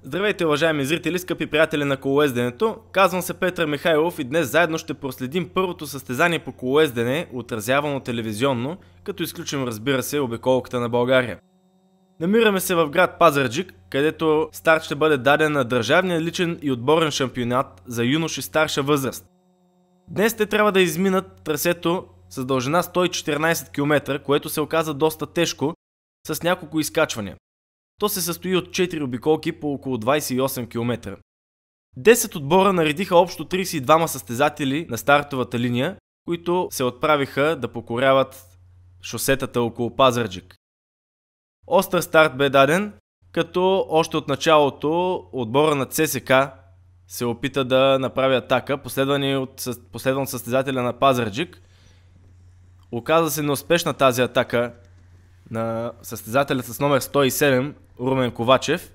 Здравейте, уважаеми зрители, скъпи приятели на колоезденето. Казвам се Петър Михайлов и днес заедно ще проследим първото състезание по колоездене, отразявано телевизионно, като изключим, разбира се, обиколката на България. Намираме се в град Пазарджик, където старт ще бъде даден на държавния личен и отборен шампионат за юноши старша възраст. Днес те трябва да изминат трасето с дължина 114 км, което се оказа доста тежко, с няколко изкачвания. То се състои от 4 обиколки по около 28 км. 10 отбора наредиха общо 32 състезатели на стартовата линия, които се отправиха да покоряват шосетата около Пазарджик. Остър старт бе даден, като още от началото отбора на ЦСК се опита да направи атака, последван състезателя на Пазарджик. Оказа се неуспешна тази атака на състезателя с номер 107 Румен Ковачев.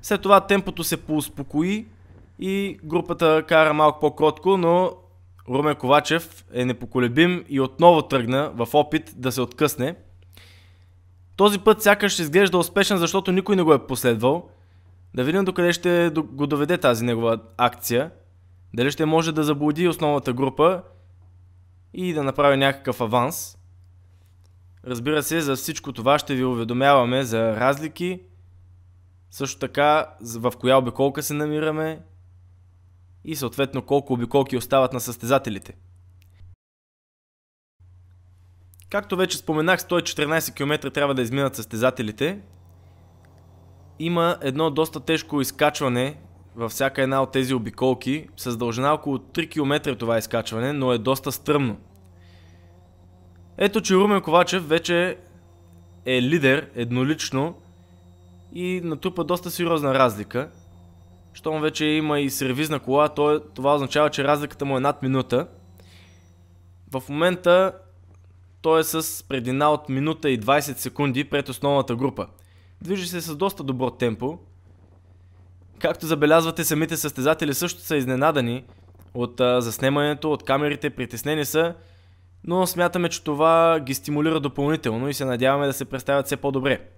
След това темпото се поуспокои и групата кара малко по-кротко, но Румен Ковачев е непоколебим и отново тръгна в опит да се откъсне. Този път сякаш изглежда успешен, защото никой не го е последвал. Да видим докъде ще го доведе тази негова акция. Дали ще може да заблуди основната група и да направи някакъв аванс. Разбира се, за всичко това ще ви уведомяваме за разлики, също така в коя обиколка се намираме и съответно колко обиколки остават на състезателите. Както вече споменах, 114 км трябва да изминат състезателите. Има едно доста тежко изкачване във всяка една от тези обиколки, с дължина около 3 км това изкачване, но е доста стръмно. Ето, че Румен Ковачев вече е лидер еднолично и натрупа доста сериозна разлика. Щом вече има и сервизна кола, това означава, че разликата му е над минута. В момента той е с преднина от минута и 20 секунди пред основната група. Движи се с доста добро темпо. Както забелязвате, самите състезатели също са изненадани от заснемането, от камерите, притеснени са, но смятаме, че това ги стимулира допълнително и се надяваме да се представят все по-добре.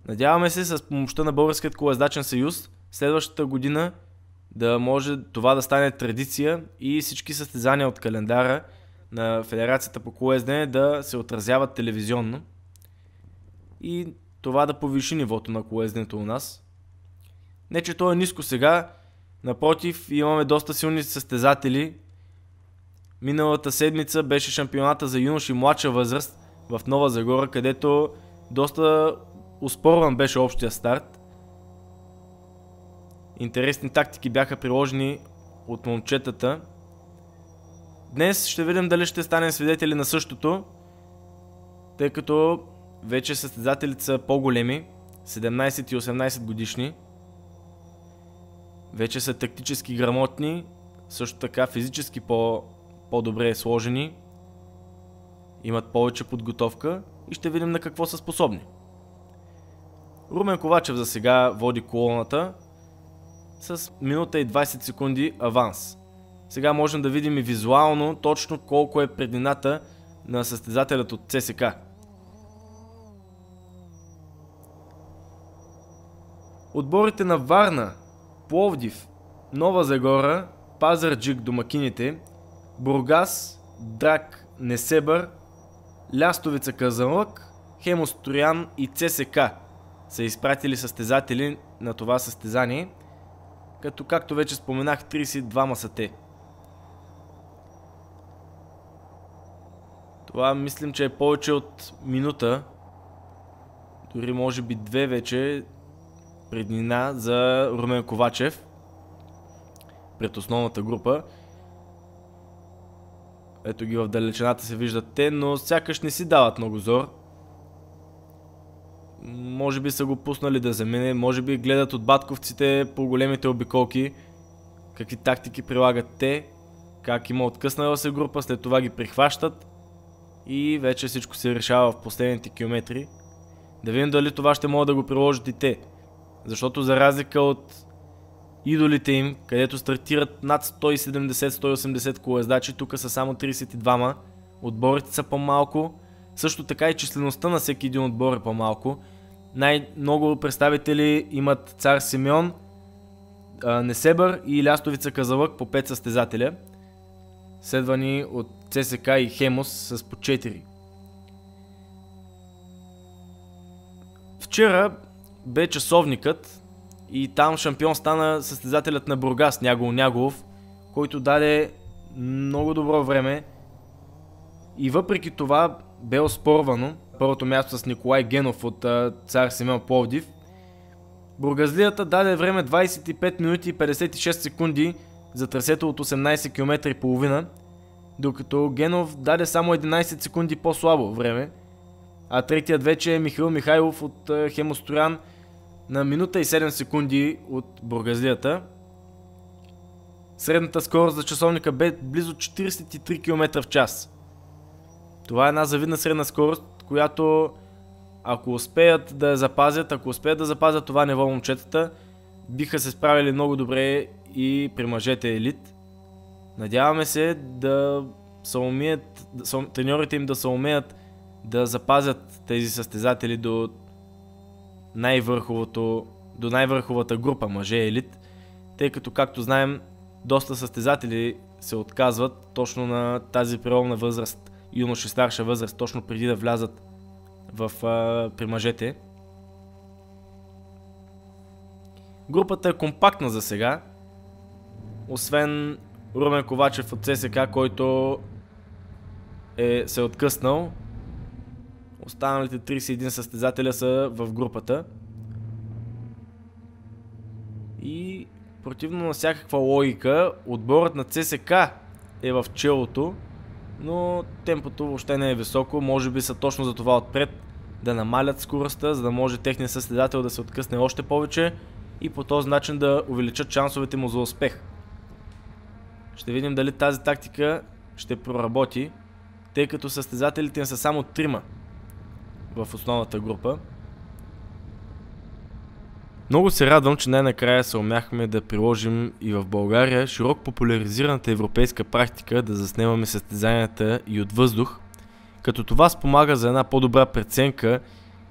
Надяваме се с помощта на Българският колоездачен съюз следващата година да може това да стане традиция и всички състезания от календара на Федерацията по колоездене да се отразяват телевизионно и това да повиши нивото на колоезденето у нас. Не, че то е ниско сега, напротив, имаме доста силни състезатели. Миналата седмица беше шампионата за юноши младша възраст в Нова Загора, където доста успорван беше общия старт. Интересни тактики бяха приложени от момчетата. Днес ще видим дали ще станем свидетели на същото, тъй като вече състезателите са по-големи, 17 и 18 годишни. Вече са тактически грамотни, също така физически по-добре сложени, имат повече подготовка и ще видим на какво са способни. Румен Ковачев за сега води колоната с минута и 20 секунди аванс. Сега можем да видим и визуално точно колко е преднината на състезателят от ЦСК. Отборите на Варна, Пловдив, Нова Загора, Пазарджик домакините, Бургас, Драг, Несебър, Лястовица Казанлък, Хемус Троян и ЦСК са изпратили състезатели на това състезание, като както вече споменах 32 са те. Това мислим, че е повече от минута, дори може би 2 вече преднина за Румен Ковачев пред основната група. Ето ги в далечината се виждат те, но сякаш не си дават много зор. Може би са го пуснали да замине, може би гледат от батковците по големите обиколки, какви тактики прилагат те, как има откъснала се група, след това ги прихващат и вече всичко се решава в последните километри. Да видим дали това ще могат да го приложат и те, защото за разлика от идолите им, където стартират над 170-180 колоездачи, тук са само 32, отборите са по-малко, също така и числеността на всеки един отбор е по-малко. Най-много представители имат Цар Симеон, Несебър и Лястовица Казалък по 5 състезателя, следвани от ЦСКА и Хемус с по 4. Вчера бе часовникът и там шампион стана състезателят на Бургас Нягол Няголов, който даде много добро време и въпреки това бе оспорвано първото място с Николай Генов от Цар Симеон Пловдив. Бургазлията даде време 25 минути и 56 секунди за трасето от 18 км и половина, докато Генов даде само 11 секунди по-слабо време, а третият вече е Михаил Михайлов от Хемус Троян на минута и 7 секунди от бургазлията. Средната скорост за часовника бе близо 43 км в час. Това е една завидна средна скорост, която ако успеят да запазят това ниво момчетата, биха се справили много добре и при мъжете елит. Надяваме се да треньорите им да съумеят да запазят тези състезатели до най-върховата група мъже елит, тъй като, както знаем, доста състезатели се отказват точно на тази периодна възраст, юноша и старша възраст, точно преди да влязат при мъжете. Групата е компактна за сега, освен Румен Ковачев от ЦСКА, който се е откъснал. Останалите 31 състезателя са в групата. И противно на всякаква логика, отборът на ЦСКА е в челото, но темпото въобще не е високо. Може би са точно за това отпред, да намалят скоростта, за да може техният състезател да се откъсне още повече и по този начин да увеличат шансовете му за успех. Ще видим дали тази тактика ще проработи, тъй като състезателите им са само 3 в основната група. Много се радвам, че най-накрая се умяхме да приложим и в България широко популяризираната европейска практика да заснемаме състезанията и от въздух, като това спомага за една по-добра преценка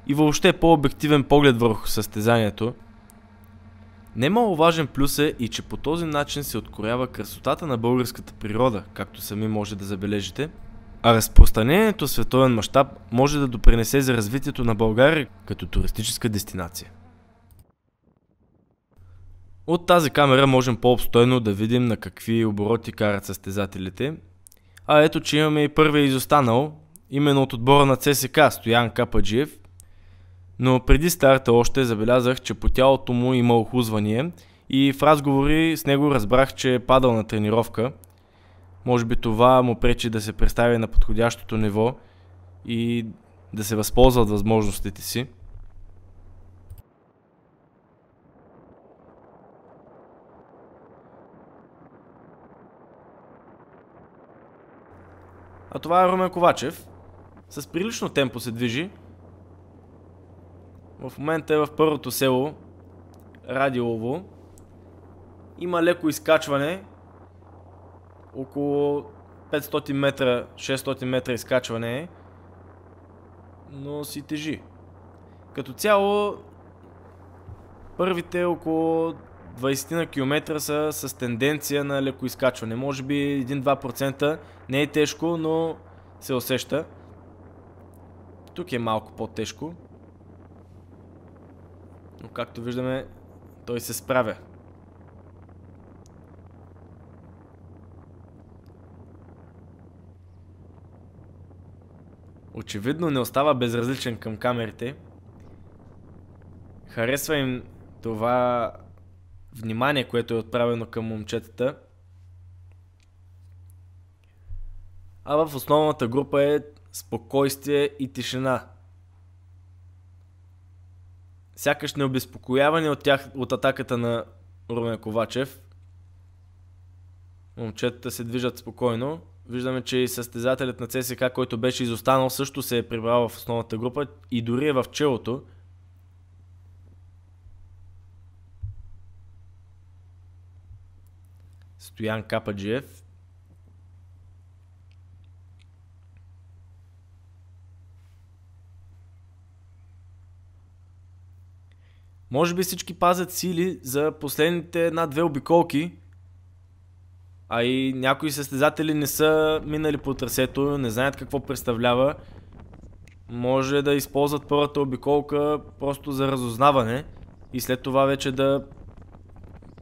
и въобще по-обективен поглед върху състезанието. Немаловажен плюс е и че по този начин се откроява красотата на българската природа, както сами може да забележите, а разпространението в световен мащаб може да допринесе за развитието на България като туристическа дестинация. От тази камера можем по-обстойно да видим на какви обороти карат състезателите. А ето, че имаме и първия изостанал, именно от отбора на ЦСКА, Стоян Кападжиев. Но преди старта още забелязах, че по тялото му има охузвание и в разговори с него разбрах, че е падал на тренировка. Може би това му пречи да се представи на подходящото ниво и да се възползва от възможностите си. А това е Румен Ковачев. С прилично темпо се движи. В момента е в първото село, Радилово. Има леко изкачване. Около 500 метра, 600 метра изкачване е. Но си тежи. Като цяло, първите около 20 на километра са с тенденция на леко изкачване. Може би 1-2% не е тежко, но се усеща. Тук е малко по-тежко. Но както виждаме, той се справя. Очевидно не остава безразличен към камерите. Харесва им това внимание, което е отправено към момчетата. А в основната група е спокойствие и тишина. Сякаш необезпокоявани от атаката на Румен Ковачев. Момчетата се движат спокойно. Виждаме, че и състезателят на ЦСКА, който беше изостанал, също се е прибрал в основната група и дори е в челото. Стоян Кападжиев. Може би всички пазят сили за последните една-две обиколки, а и някои състезатели не са минали по трасето, не знаят какво представлява. Може да използват първата обиколка просто за разузнаване и след това вече да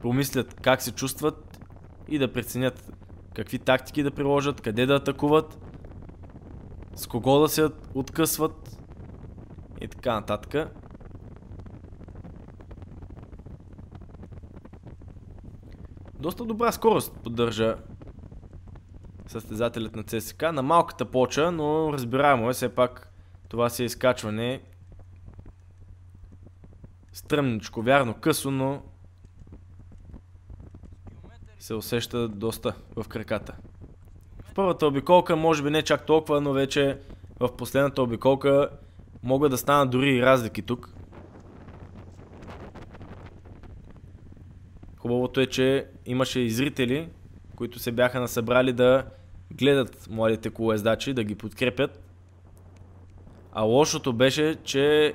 помислят как се чувстват и да преценят какви тактики да приложат, къде да атакуват, с кого да се откъсват и така нататък. Доста добра скорост поддържа състезателят на ЦСК на малката плоча, но разбираемо е, все пак това си е изкачване. Стръмничко, вярно, късо, но се усеща доста в краката. В първата обиколка може би не чак толкова, но вече в последната обиколка могат да станат дори и разлики тук. Хубавото е, че имаше и зрители, които се бяха насъбрали да гледат младите колоездачи, да ги подкрепят. А лошото беше, че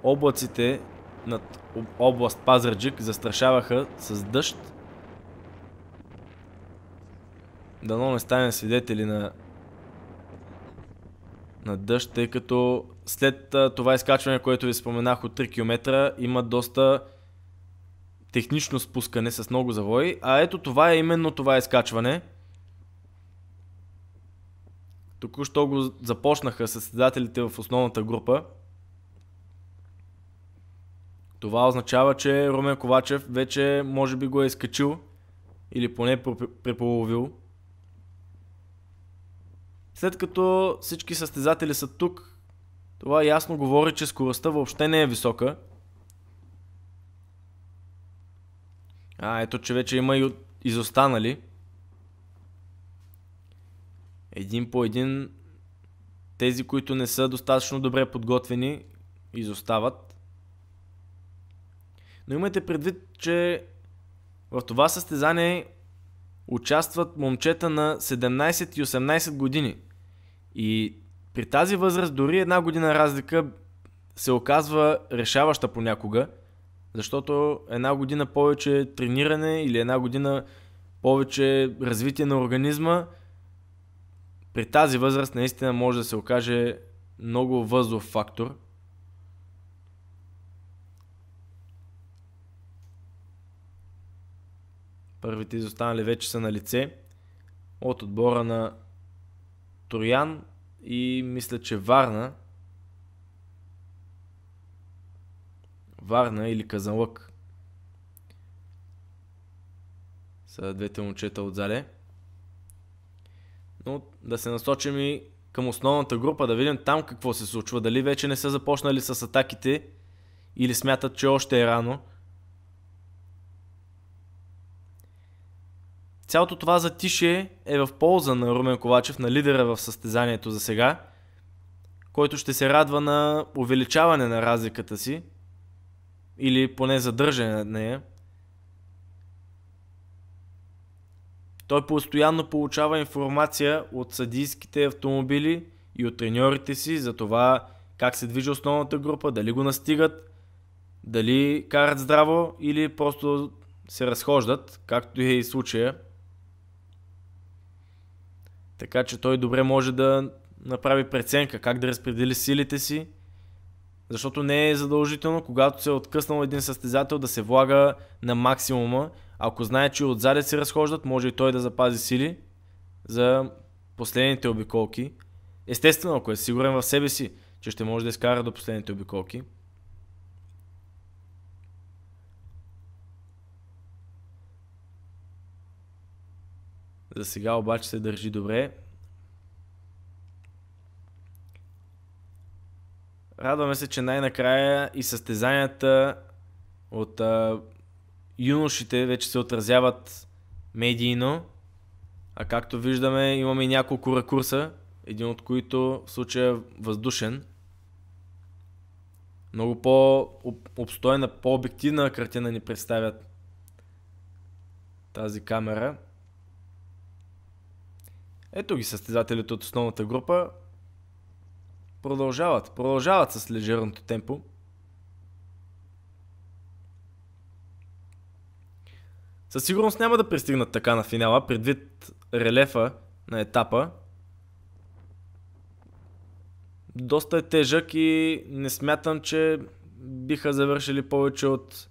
облаците над област Пазарджик застрашаваха с дъжд. Дано не станем свидетели на дъжд, тъй като след това изкачване, което ви споменах от 3 км, има доста технично спускане с много завои, а ето това е именно това изкачване. Току-що го започнаха състезателите в основната група. Това означава, че Румен Ковачев вече може би го е изкачил или поне преполовил. След като всички състезатели са тук, това ясно говори, че скоростта въобще не е висока. Ето, че вече има и изостанали. Един по един тези, които не са достатъчно добре подготвени, изостават. Но имайте предвид, че в това състезание участват момчета на 17 и 18 години. И при тази възраст дори една година разлика се оказва решаваща понякога, защото една година повече трениране или една година повече развитие на организма при тази възраст наистина може да се окаже много възлов фактор. Първите изостанали вече са на лице от отбора на Троян и мисля, че Варна или Казанлък са двете момчета от зале. Но да се насочим и към основната група, да видим там какво се случва. Дали вече не са започнали с атаките или смятат, че още е рано. Цялото това затишие е в полза на Румен Ковачев, на лидера в състезанието за сега, който ще се радва на увеличаване на разликата си или поне задържане на нея. Той постоянно получава информация от съдийските автомобили и от треньорите си за това как се движи основната група, дали го настигат, дали карат здраво или просто се разхождат, както е и случая. Така че той добре може да направи преценка как да разпредели силите си, защото не е задължително, когато се е откъснал един състезател, да се влага на максимума. Ако знае, че отзаде се разхождат, може и той да запази сили за последните обиколки. Естествено, ако е сигурен в себе си, че ще може да изкара до последните обиколки. За сега обаче се държи добре. Радваме се, че най-накрая и състезанията от юношите вече се отразяват медийно. А както виждаме, имаме и няколко ракурса, един от които в случая е въздушен. Много по-обстойна, по-обективна картина ни представят тази камера. Ето ги състезателите от основната група. Продължават с лежерното темпо. Със сигурност няма да пристигнат така на финала, предвид релефа на етапа. Доста е тежък и не смятам, че биха завършили повече от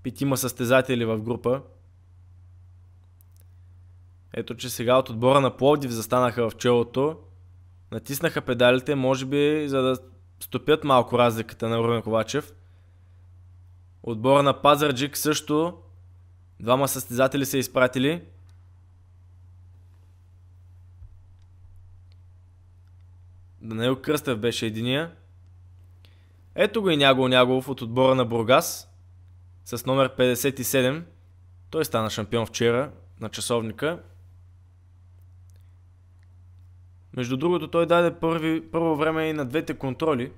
5 състезатели в група. Ето, че сега от отбора на Пловдив застанаха в челото. Натиснаха педалите, може би за да стопят малко разликата на Румен Ковачев. Отбора на Пазарджик също. 2 състезатели са изпратили. Данаил Кръстев беше единия. Ето го и Нягол от отбора на Бургас с номер 57. Той стана шампион вчера на часовника. Между другото, той даде първо време и на двете контроли.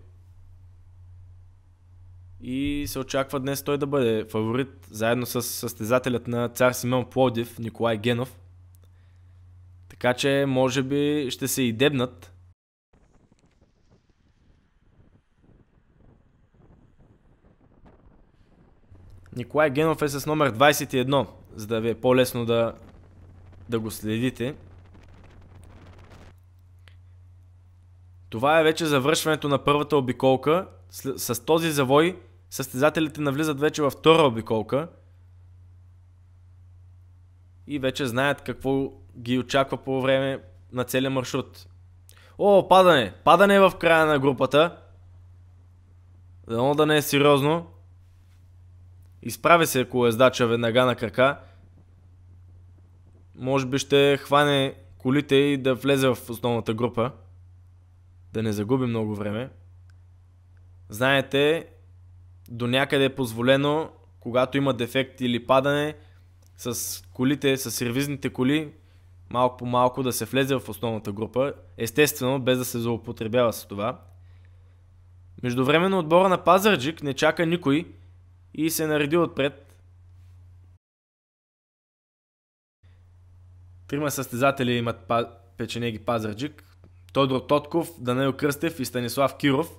И се очаква днес той да бъде фаворит, заедно с състезателят на Цар Симеон Пловдив, Николай Генов. Така че, може би, ще се и дебнат. Николай Генов е с номер 21, за да ви е по-лесно да го следите. Това е вече завършването на първата обиколка. С този завой състезателите навлизат вече във втора обиколка. И вече знаят какво ги очаква по време на целия маршрут. О, падане! Падане в края на групата. Дано да не е сериозно. Изправи се колездача веднага на крака. Може би ще хване колите и да влезе в основната група. Да не загуби много време. Знаете, до някъде е позволено, когато има дефект или падане, с колите, с сервизните коли, малко по малко да се влезе в основната група. Естествено, без да се злоупотребява с това. Междувременно отбора на Пазарджик не чака никой и се нареди отпред. 3 състезатели имат печенеги Пазарджик. Тодор Тотков, Данаил Кръстев и Станислав Киров.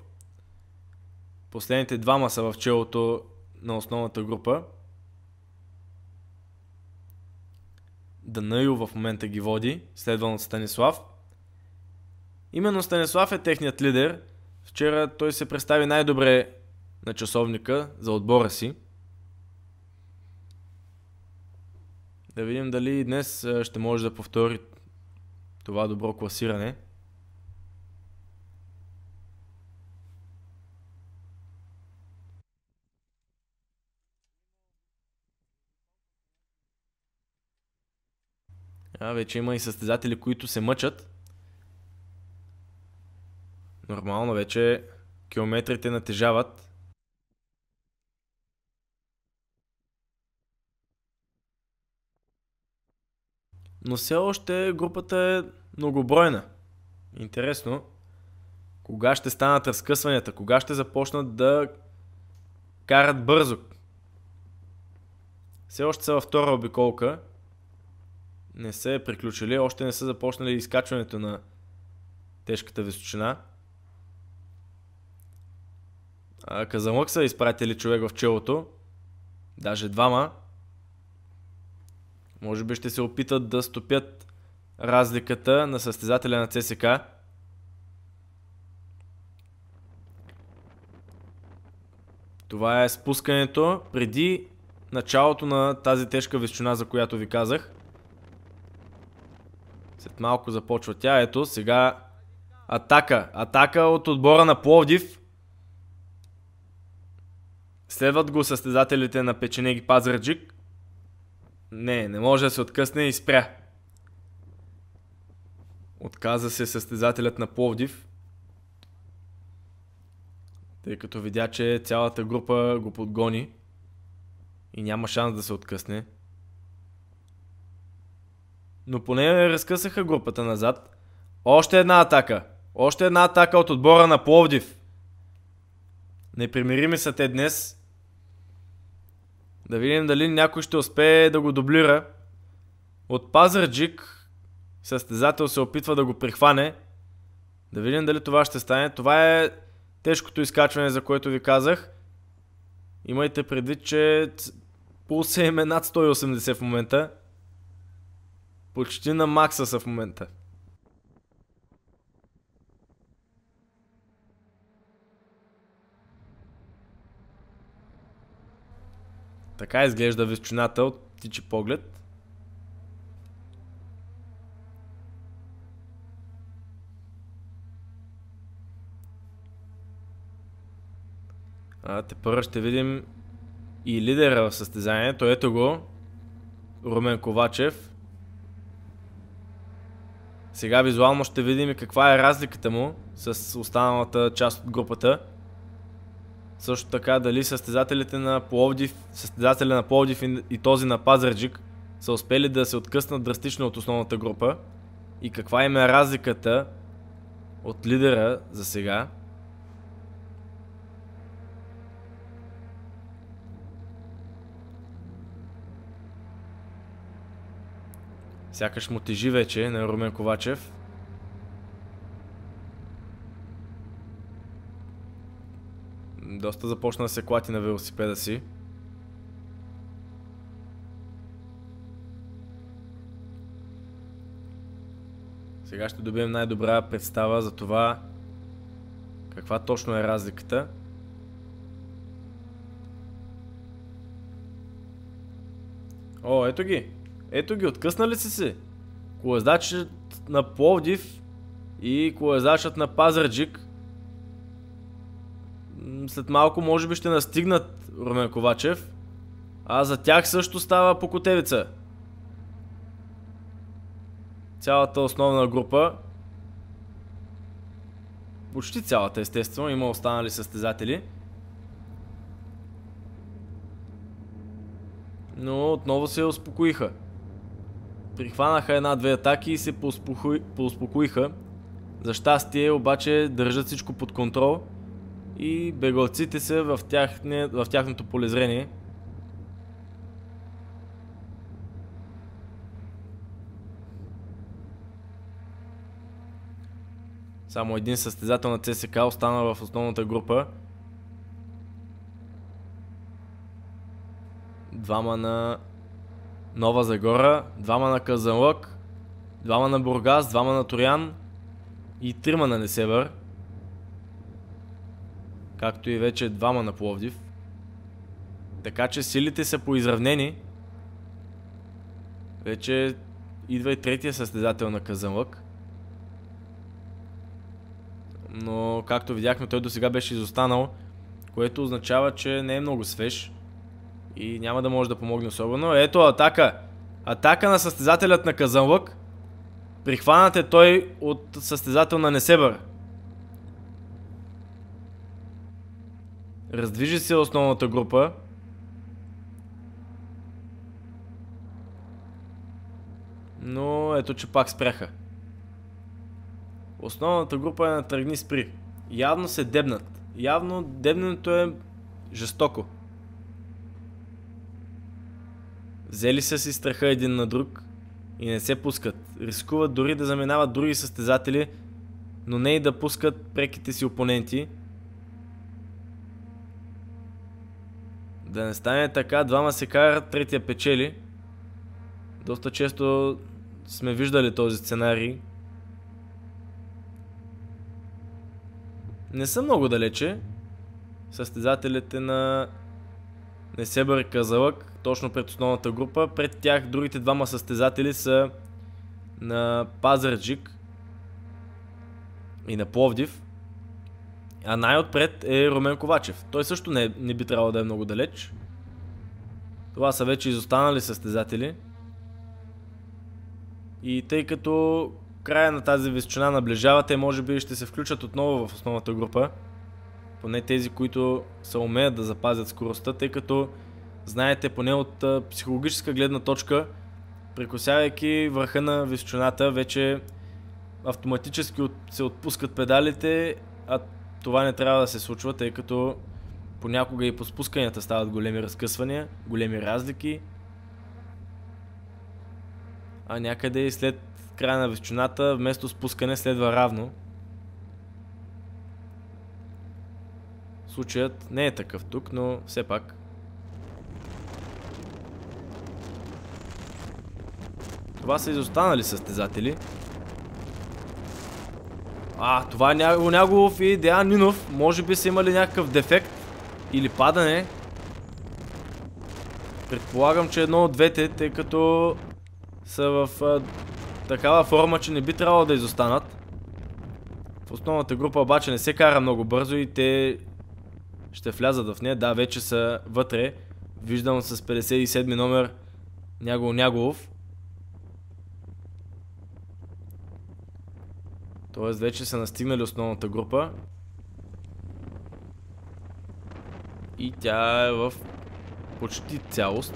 Последните 2 са в челото на основната група. Данаил в момента ги води, следван от Станислав. Именно Станислав е техният лидер. Вчера той се представи най-добре на часовника за отбора си. Да видим дали днес ще може да повтори това добро класиране. Вече има и състезатели, които се мъчат. Нормално, вече километрите натежават. Но все още групата е многобройна. Интересно, кога ще станат разкъсванията, кога ще започнат да карат бързо. Все още са във втора обиколка. Не са е приключили, още не са започнали изкачването на тежката височина. Казанлък са изпратили човек в челото. Даже 2. Може би ще се опитат да стопят разликата на състезателя на ЦСК. Това е спускането преди началото на тази тежка височина, за която ви казах. След малко започва тя. Ето сега атака. Атака от отбора на Пловдив. Следват го състезателите на печенеги Пазарджик. Не може да се откъсне и спря. Отказа се състезателят на Пловдив, тъй като видя, че цялата група го подгони и няма шанс да се откъсне. Но поне разкъсаха групата назад. Още една атака. Още една атака от отбора на Пловдив. Непримирими са те днес. Да видим дали някой ще успее да го дублира. От Пазарджик състезател се опитва да го прихване. Да видим дали това ще стане. Това е тежкото изкачване, за което ви казах. Имайте предвид, че Пулса им е над 180 в момента. Почти на макса са в момента. Така изглежда височината от птичи поглед. Тепърва ще видим и лидера в състезанието. Ето го. Румен Ковачев. Сега визуално ще видим и каква е разликата му с останалата част от групата. Също така дали състезателите на Пловдив, състезателя на Пловдив и този на Пазарджик са успели да се откъснат драстично от основната група и каква им е разликата от лидера за сега. Сякаш му тежи вече на Румен Ковачев. Доста започна да се клати на велосипеда си. Сега ще добием най-добра представа за това каква точно е разликата. О, ето ги! Ето ги, откъснали си. Колездачът на Пловдив и колездачът на Пазарджик след малко може би ще настигнат Румен Ковачев, а за тях също става покотевица. Цялата основна група, почти цялата естествено, има останали състезатели, но отново се успокоиха. Прихванаха една-две атаки и се поуспокоиха. За щастие обаче държат всичко под контрол и бегалците са в тяхното полезрение. Само един състезател на ЦСК остана в основната група. Двама на Нова Загора, двама на Казанлък, двама на Бургас, двама на Троян и трима на Несебър. Както и вече двама на Пловдив. Така че силите са поизравнени. Вече идва и третия състезател на Казанлък. Но както видяхме, той до сега беше изостанал, което означава, че не е много свеж и няма да може да помогне особено. Ето атака! Атака на състезателят на Казанлък. Прихванат е той от състезател на Несебър. Раздвижи се основната група. Но ето, че пак спряха. Основната група е на тръгни спри. Явно се дебнат. Явно дебненето е жестоко. Взели са си страха един на друг и не се пускат. Рискуват дори да заминават други състезатели, но не и да пускат преките си опоненти. Да не стане така, двама се карат, третия печели. Доста често сме виждали този сценарий. Не са много далече състезателите на Несебър и Казанлък, точно пред основната група. Пред тях другите двама състезатели са на Пазарджик и на Пловдив. А най-отпред е Румен Ковачев. Той също не би трябвало да е много далеч. Това са вече изостанали състезатели. И тъй като края на тази височина наближава, те може би ще се включат отново в основната група. Поне тези, които се умеят да запазят скоростта, тъй като знаете, поне от психологическа гледна точка, прекосявайки върха на височината, вече автоматически се отпускат педалите, а това не трябва да се случва, тъй като понякога и по спусканията стават големи разкъсвания, големи разлики. А някъде и след края на височината, вместо спускане следва равно. Случаят не е такъв тук, но все пак. Това са изостанали състезатели. Това е Нягулов и Деян Нинов. Може би са имали някакъв дефект или падане. Предполагам, че едно от двете, тъй като са в такава форма, че не би трябвало да изостанат. В основната група обаче не се кара много бързо и те ще влязат в нея. Да, вече са вътре. Виждам с 57 номер Нягулов. Тоест вече са настигнали основната група. И тя е в почти цялост.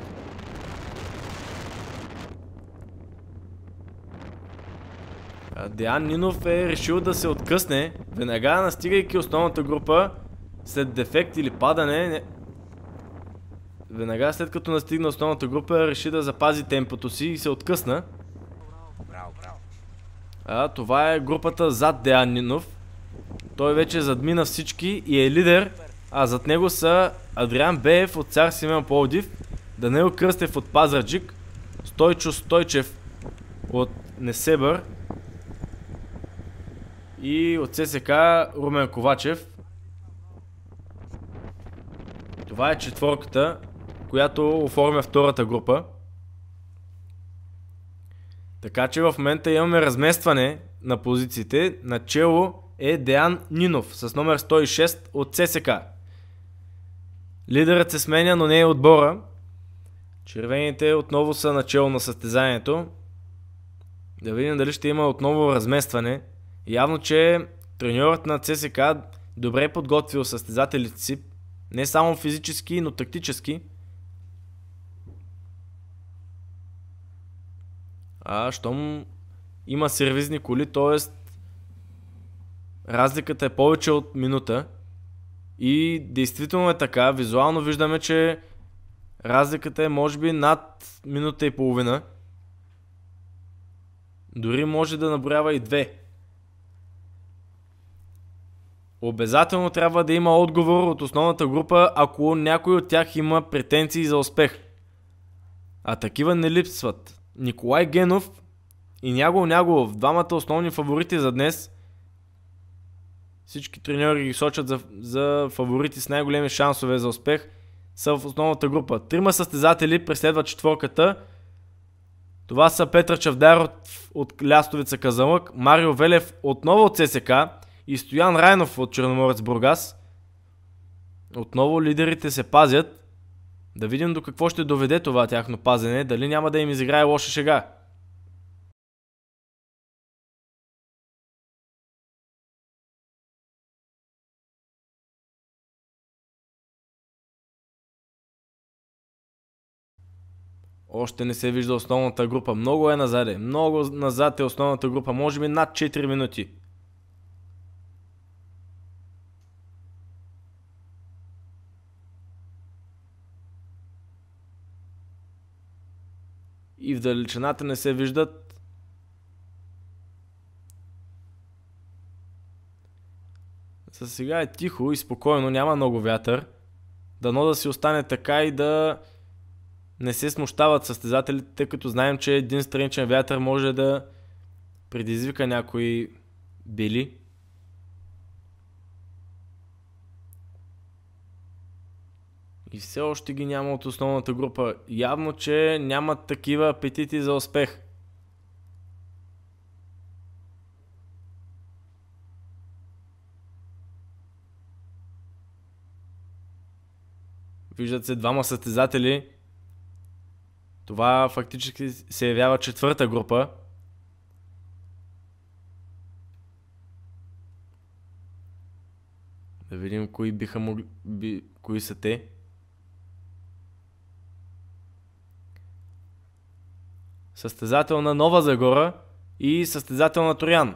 Деян Нинов е решил да се откъсне, веднага настигайки основната група след дефект или падане. Веднага след като настигна основната група, реши да запази темпото си и се откъсна. Това е групата зад Деян Нинов. Той вече задмина всички и е лидер. Зад него са Адриан Беев от Цар Симеон Пловдив, Данаил Кръстев от Пазарджик, Стойчо Стойчев от Несебър и от ССК Румен Ковачев. Това е четворката, която оформя втората група. Така че в момента имаме разместване на позициите. Начело е Деян Нинов с номер 106 от ССК. Лидерът се сменя, но не е отбора. Червените отново са начело на състезанието. Да видим дали ще има отново разместване. Явно, че треньорът на ЦСК добре е подготвил състезателите си. Не само физически, но тактически. Щом има сервизни коли, т.е. разликата е повече от минута. И действително е така. Визуално виждаме, че разликата е може би над минута и половина. Дори може да наброява и 2. Обязателно трябва да има отговор от основната група, ако някой от тях има претенции за успех. Такива не липсват. Николай Генов и Нягол Нягулов, двамата основни фаворити за днес. Всички треньори ги сочат за фаворити с най-големи шансове за успех. Са в основната група. Трима състезатели преследват четворката. Това са Петър Чавдар от Лястовица Казанлък, Марио Велев отново от ССК и Стоян Райнов от Черноморец Бургас. Отново лидерите се пазят. Да видим до какво ще доведе това тяхно пазене. Дали няма да им изиграе лоша шега. Още не се вижда основната група. Много е назаде. Много назад е основната група. Може би над 4 минути. И в далечината не се виждат. За сега е тихо и спокойно. Няма много вятър. Дано да си остане така и да не се смущават състезателите, тъй като знаем, че един страничен вятър може да предизвика някои бели. И все още ги няма от основната група. Явно, че нямат такива апетити за успех. Виждат се двама състезатели. Това фактически се явява четвърта група. Да видим кои биха могли... кои са те. Състезател на Нова Загора и състезател на Троян.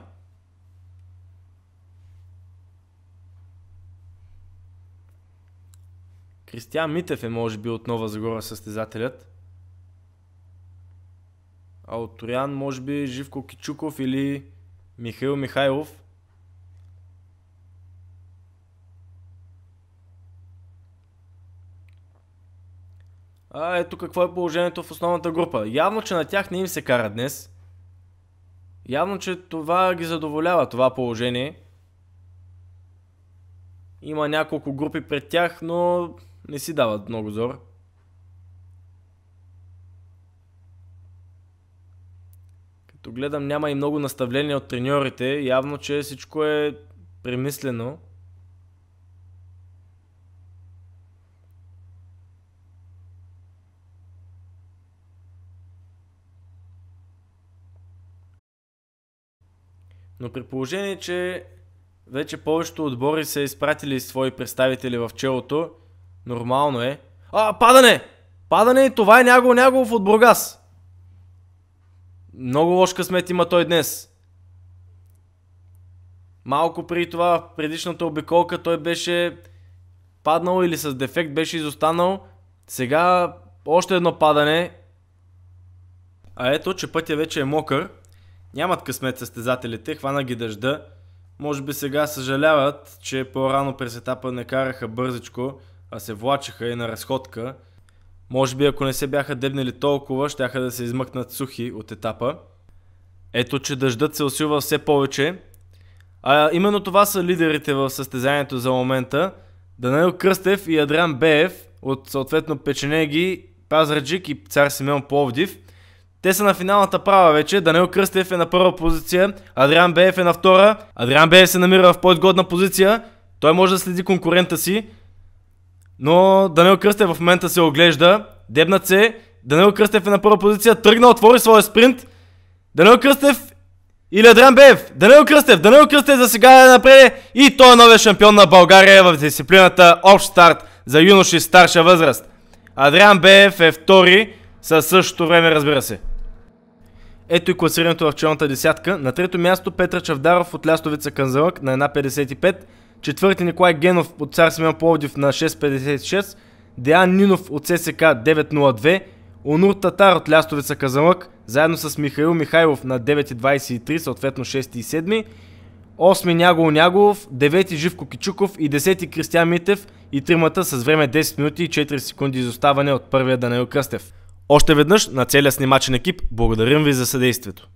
Кристиян Митев е може би от Нова Загора състезателят. А от Троян може би Живко Кичуков или Михаил Михайлов. Ето какво е положението в основната група. Явно, че на тях не им се кара днес. Явно, че това ги задоволява, това положение. Има няколко групи пред тях, но не си дават много зор. Като гледам, няма и много наставления от треньорите. Явно, че всичко е премислено. Но при положение, че вече повечето отбори са изпратили свои представители в челото, нормално е. Падане! Падане и това е Нягов от Бургас. Много лош късмет има той днес. Малко преди това, в предишната обиколка, той беше паднал или с дефект беше изостанал. Сега още едно падане. Ето, че пътя вече е мокър. Нямат късмет състезателите, хвана ги дъжда. Може би сега съжаляват, че по-рано през етапа не караха бързичко, а се влачеха и на разходка. Може би ако не се бяха дебнели толкова, щяха да се измъкнат сухи от етапа. Ето, че дъждът се усилва все повече. Именно това са лидерите в състезанието за момента. Данаил Кръстев и Адриан Беев от съответно Печенеги, Пазарджик и Цар Симеон Пловдив. Те са на финалната права вече. Данаил Кръстев е на първа позиция, Адриан Беев е на втора. Адриан Беев се намира в по-изгодна позиция. Той може да следи конкурента си. Но Данаил Кръстев в момента се оглежда. Дебнат се. Данаил Кръстев е на първа позиция. Тръгна, отвори своя спринт. Данаил Кръстев или Адриан Беев? Данаил Кръстев за сега е напред. И той е новия шампион на България в дисциплината общ старт за юноши старша възраст. Адриан Беев е втори със същото време, разбира се. Ето и класирането в челната десятка. На трето място Петър Чавдаров от Лястовица Канзалък на 1.55. Четвърти Николай Генов от Цар Симеон Пловдив на 6.56. Деян Нинов от ССК 9.02. Онур Татар от Лястовица Казанлък заедно с Михаил Михайлов на 9.23, съответно 6 и 7. 8 Няго Няголов, 9 Живко Кичуков и 10 Кристиан Митев и тримата с време 10 минути и 4 секунди изоставане от първия Данаил Кръстев. Още веднъж на целия снимачен екип благодарим ви за съдействието.